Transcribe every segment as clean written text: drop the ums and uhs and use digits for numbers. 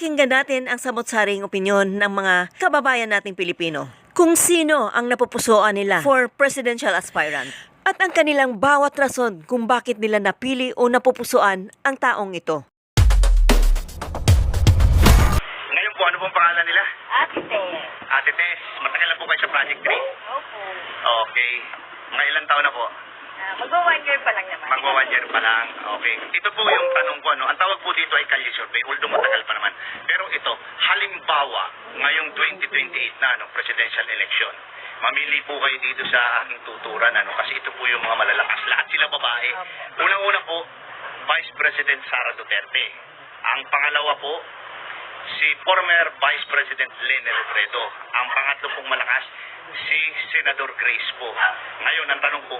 Pakinggan natin ang samot-saring opinyon ng mga kababayan nating Pilipino kung sino ang napupusuan nila for presidential aspirant at ang kanilang bawat rason kung bakit nila napili o napupusuan ang taong ito. Ngayon po, ano pong pangalan nila? Ate Tess. Ate Tess, matagal na po kayo sa Project 3? Opo. Okay. Mga ilang taon na po? Magwa 1 year pa lang naman. Magwa 1 year pa lang. Okay. Ito po yung tanong ko, Ang tawag po dito ay Kalye Survey, although matagal pa naman. Pero ito, halimbawa, ngayong 2028 na, presidential election, mamili po kayo dito sa aking tuturan, kasi ito po yung mga malalakas. Lahat sila babae. Unang-una po, Vice President Sara Duterte. Ang pangalawa po, si former Vice President Lene Robredo. Ang pangatlo pong malakas, si Senador Grace po. Ngayon, ang tanong po,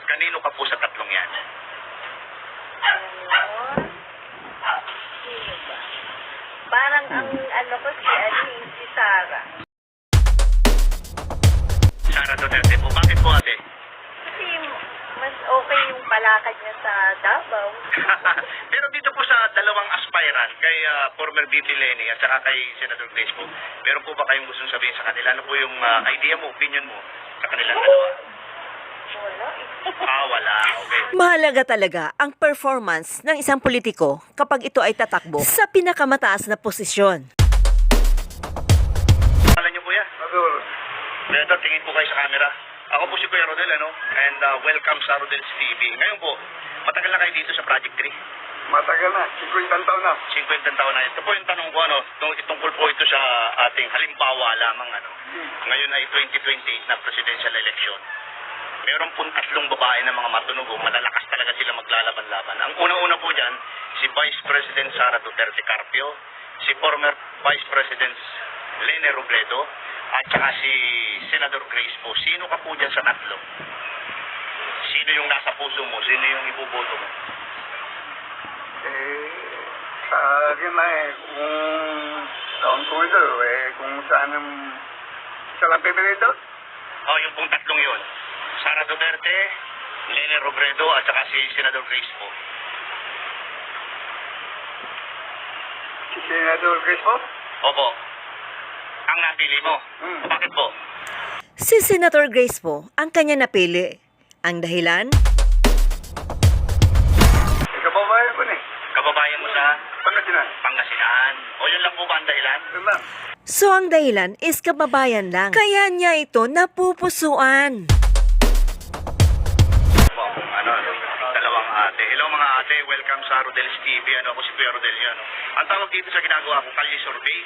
kanino ka po sa tatlong yan? Sino ba? Parang ang ano ko si Sara. Sara Duterte po. Bakit po, ate? Kasi mas okay yung palakad niya sa Davao. Pero dito po sa dalawang aspirant, kay former VP Lene at saka kay Senador Grace po, meron po ba kayong gustong sabihin sa kanila? Ano po yung idea mo, opinion mo sa kanilang dalawa? Wala. Wala. Okay. Mahalaga talaga ang performance ng isang politiko kapag ito ay tatakbo sa pinakamataas na posisyon. Alam niyo po yan? Senator, tingin po kayo sa camera. Ako po si Kuya Rodel, and welcome sa Rodel's TV. Ngayon po, matagal na kayo dito sa Project 3? Matagal na, 50 taon na. 50 taon na. Ito po yung tanong ko, tungkol po ito sa ating halimbawa lamang, Ngayon ay 2028 na presidential election. Meron pong tatlong babae na mga matunog, malalakas talaga sila maglalaban-laban. Ang una-una po dyan, si Vice President Sara Duterte Carpio, si former Vice President Lene Robredo, at saka si Senador Grace po. Sino ka po dyan sa tatlo? Sino yung nasa puso mo? Sino yung ibuboto mo? Sa akin na kung taon ko ito, kung saan ang isa lang pipili ito. Yung pong tatlong yun. Sara Duterte, Lene Robredo, at saka si Senador Grace po. Si Senador Grace po? Opo. Ang napili mo. Bakit po? Si Senator Grace po ang kanya napili. Ang dahilan? Kababayan ko na Kababayan mo sa Pangasinan. Pangasinan. O yun lang po ba ang dahilan? Yun lang. So ang dahilan is kababayan lang. Kaya niya ito napupusuan. Dalawang ate. Hello mga ate, welcome sa Rodel's TV. Ako si Kuya Rodel yan. Ang tawag dito sa ginagawa ko, Kalye Survey.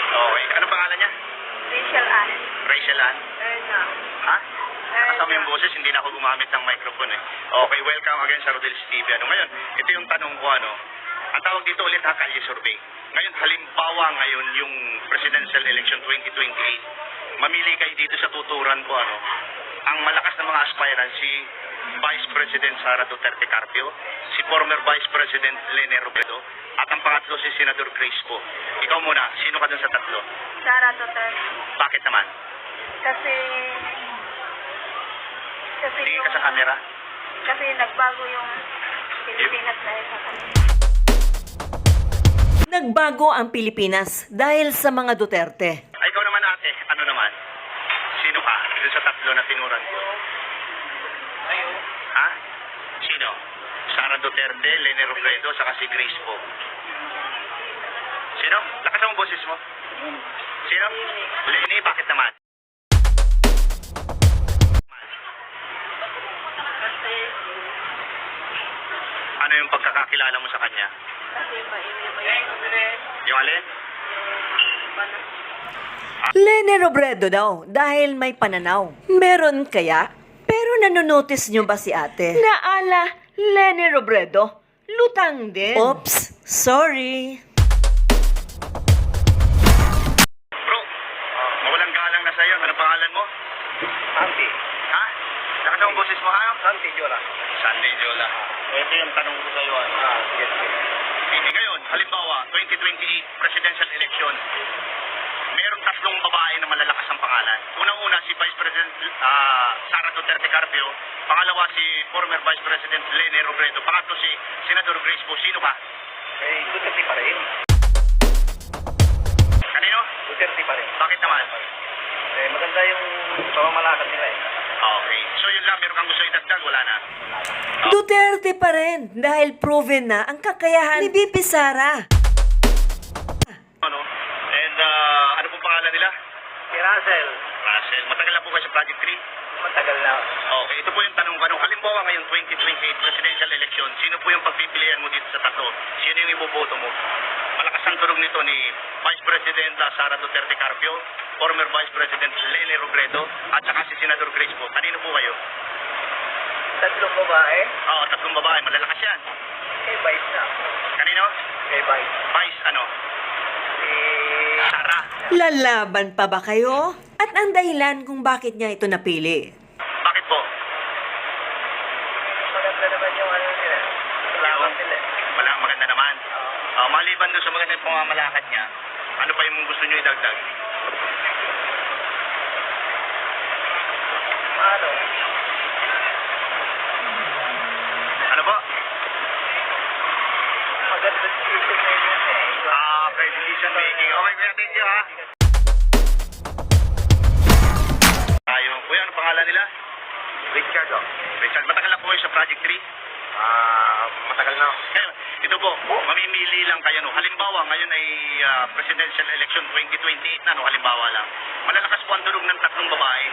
Okay. Ano pangalan niya? Rachel Ann. Rachel Ann? Erna. Ha? Nakasama yung boses, hindi na ako gumamit ng microphone Okay, welcome again sa Rodel's TV. Ngayon, ito yung tanong ko, Ang tawag dito ulit Kalye Survey. Ngayon, halimbawa ngayon yung presidential election 2028, mamili kayo dito sa tuturan ko, ang malakas na mga aspirant, si Vice President Sara Duterte Carpio, si former Vice President Lene Robredo, at ang pangatlo si Senador Grace po. Ikaw muna, sino ka dun sa tatlo? Sara Duterte. Bakit naman? Kasi Tingin ka sa camera. Kasi nagbago yung Pilipinas dahil sa kanila. Nagbago ang Pilipinas dahil sa mga Duterte. Ay, ikaw naman ate, ano naman? Sino ka? Dun sa tatlo na tinuran ko. Ha? Sino? Sara Duterte, Lene Robredo, saka si Grace po. Sino? Lakas ang boses mo. Sino? Lene, bakit naman? Kasi Ano yung pagkakakilala mo sa kanya? Yung alin? Lene Robredo daw dahil may pananaw. Meron kaya? Pero nanonotice nyo ba si ate? Naala Lene Robredo? Lutang din. Oops, sorry. Bro, mawalang galang na sa'yo. Ano pangalan mo? Santi. Ha? Lakas ang boses mo, ha? Santi, Jola. Sandy Jola. Ito yung tanong ko sa'yo. Sige. Hindi ngayon, halimbawa, 2028 presidential election, merong tatlong babae na malalakas ang pangalan. Unang-una si Vice President Sara Duterte Carpio, pangalawa si former Vice President Lene Robredo, pangatlo si Senador Grace po. Sino ka? Duterte pa rin. maganda yung pamamalakad nila eh. Okay. So yun lang, meron kang gusto idagdag, wala na. Duterte pa rin dahil proven na ang kakayahan ni VP Sara. Ano? And ano pong pangalan nila? Si Russell, Russell. Matagal na po kayo sa Project 3? matagal na. Okay, ito po yung tanong ko. Halimbawa ngayong 2028 presidential election, sino po yung pagpipilian mo dito sa tatlo? Sino yung iboboto mo? Malakas ang tunog nito ni Vice President Sara Duterte Carpio, former Vice President Lele Robredo, at saka si Senador Grace po. Kanino po kayo? Tatlong babae, Oo, tatlong babae. Malalakas yan. kay Vice na. Kanino? Kay Vice. Vice, ano? Si... Sara. Lalaban pa ba kayo? At ang dahilan kung bakit niya ito napili. Bakit po? Maganda naman yung ano nila. Laban nila. Wala, maganda naman. Maliban doon sa magandang pamamalakad niya, ano pa yung gusto niyo idagdag? Ano? Ano ba? Maganda decision na yun eh. Decision making. Okay, kuya, thank you ha. Tayo. Kuya, ano pangalan nila? Richard, oh. Richard, matagal na po kayo sa Project 3? Matagal na. Ngayon, ito po, mamimili lang kayo. No? Halimbawa, ngayon ay presidential election 2028 na, no? Halimbawa lang. Malalakas po ang tulog ng tatlong babae.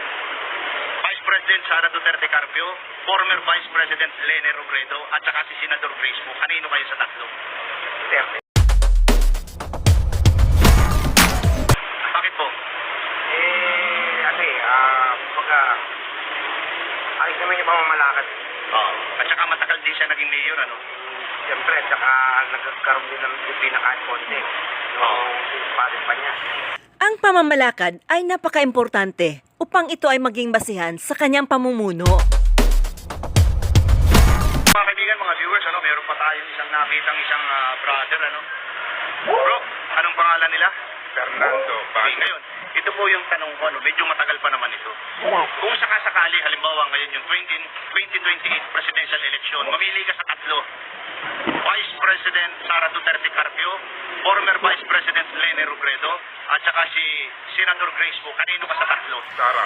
Vice President Sara Duterte Carpio, former Vice President Lene Robredo, at saka si Senador Grace po. Kanino kayo sa tatlo? Duterte. Bakit po? Ayos naman yung pamamalakad. At saka matagal din siya naging mayor, ano? Siyempre, tsaka nagkaroon din ng disiplina kahit konti. Yung palit pa niya. Ang pamamalakad ay napaka-importante upang ito ay maging basihan sa kanyang pamumuno. Mga kaibigan, mga viewers, ano, meron pa tayong isang nakitang isang brother, ano? Bro, anong pangalan nila? Fernando Okay, ngayon, ito po yung tanong ko, ano, medyo matagal pa naman ito. Kung sakasakali, halimbawa ngayon yung 2028 presidential election, mamili ka sa tatlo. Vice President Sara Duterte Carpio, former Vice President Lene Robredo, at saka si Senador Grace po. Kanino ka sa tatlo? Sara.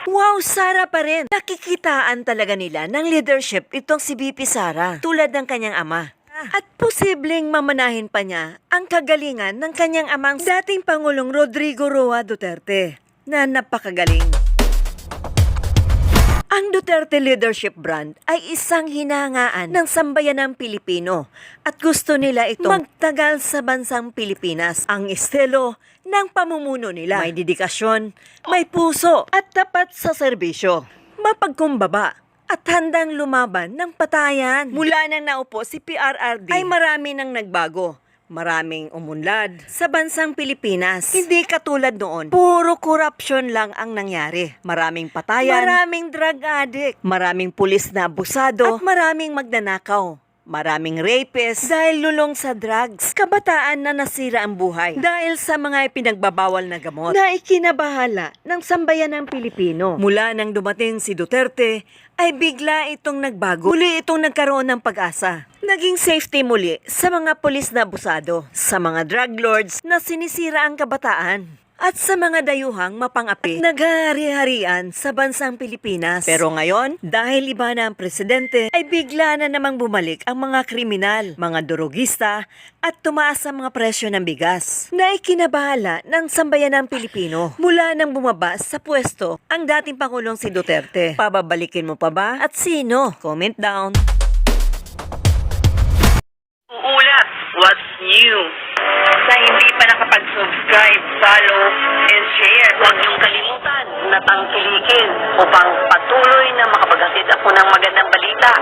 Wow, Sara pa rin. Nakikitaan talaga nila ng leadership itong si VP Sara, tulad ng kanyang ama. At posibleng mamanahin pa niya ang kagalingan ng kanyang amang dating Pangulong Rodrigo Roa Duterte, na napakagaling. Ang Duterte leadership brand ay isang hinangaan ng sambayanang Pilipino at gusto nila itong magtagal sa bansang Pilipinas. Ang estilo ng pamumuno nila, may dedikasyon, may puso at tapat sa serbisyo, mapagkumbaba at handang lumaban ng patayan. Mula nang naupo si PRRD ay marami nang nagbago. Maraming umunlad sa bansang Pilipinas. Hindi katulad noon, puro corruption lang ang nangyari. Maraming patayan, maraming drug addict, maraming pulis na abusado, at maraming magnanakaw. Maraming rapist dahil lulong sa drugs. Kabataan na nasira ang buhay dahil sa mga ipinagbabawal na gamot na ikinabahala ng sambayanang Pilipino. Mula nang dumating si Duterte, ay bigla itong nagbago. Muli itong nagkaroon ng pag-asa. Naging safety muli sa mga pulis na abusado, sa mga drug lords na sinisira ang kabataan, at sa mga dayuhang mapangapi naghahari-harian sa bansang Pilipinas. Pero ngayon, dahil iba na ang presidente, ay bigla na namang bumalik ang mga kriminal, mga durugista, at tumaas ang mga presyo ng bigas na ikinabahala ng sambayanang Pilipino. Mula nang bumaba sa pwesto ang dating Pangulong si Duterte, pababalikin mo pa ba? At sino? Comment down. Ulat, what's new? Sa hindi pa nakapag-subscribe, follow, and share, huwag niyong kalimutan na tangkilikin upang patuloy na makapaghatid ako ng magandang balita